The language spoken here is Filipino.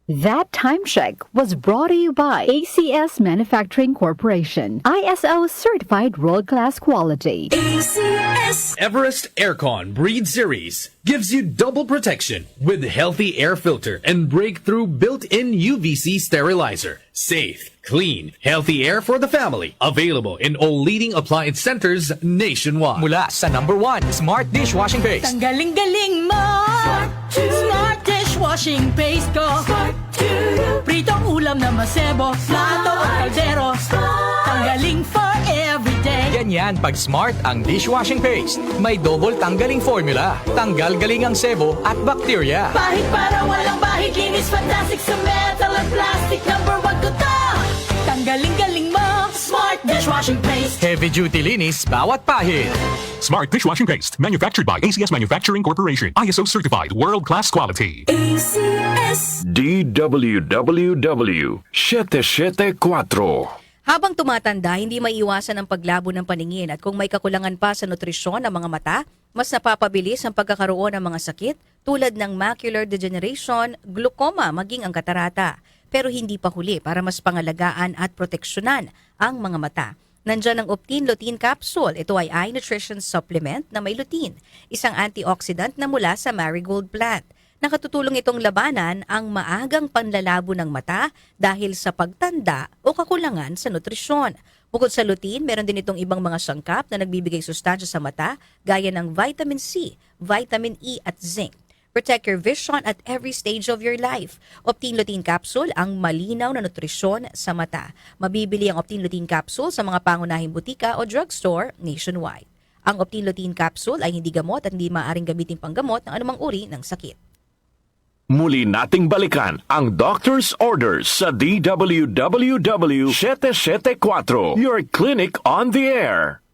That time check was brought to you by ACS Manufacturing Corporation, ISO certified world-class quality. ACS Everest Aircon Breed Series gives you double protection with healthy air filter and breakthrough built-in UVC sterilizer. Safe, clean, healthy air for the family. Available in all leading appliance centers nationwide. Mula sa #1 Smart Dishwashing Paste. Ang galing-galing mo. Smart dishwashing paste ko. Pritong ulam na masebo, plato at kaldero. Tanggaling for everyday. Ganyan pag Smart ang dishwashing paste. May double tanggaling formula. Tanggal galing ang sebo at bakterya. Bahid para walang bahid, linis fantastic sa metal at plastic. #1 ko to. Tanggaling-galing mo. Smart dishwashing paste. Heavy duty linis bawat pahid. Smart Dishwashing Paste, manufactured by ACS Manufacturing Corporation. ISO certified, world-class quality. ACS DWWW 774. Habang tumatanda, hindi maiiwasan ang paglabo ng paningin at kung may kakulangan pa sa nutrisyon ng mga mata, mas napapabilis ang pagkakaroon ng mga sakit tulad ng macular degeneration, glaucoma, maging ang katarata. Pero hindi pa huli para mas pangalagaan at proteksyonan ang mga mata. Nandiyan ang Optin Lutein Capsule. Ito ay eye nutrition supplement na may lutein, isang antioxidant na mula sa marigold plant. Nakatutulong itong labanan ang maagang panlalabo ng mata dahil sa pagtanda o kakulangan sa nutrisyon. Bukod sa lutein, meron din itong ibang mga sangkap na nagbibigay sustansya sa mata gaya ng vitamin C, vitamin E at zinc. Protect your vision at every stage of your life. Optin Lutein Capsule ang malinaw na nutrisyon sa mata. Mabibili ang Optin Lutein Capsule sa mga pangunahing butika o drugstore nationwide. Ang Optin Lutein Capsule ay hindi gamot at hindi maaaring gamitin panggamot ng anumang uri ng sakit. Muli nating balikan ang Doctor's Orders sa DWWW 774, your clinic on the air.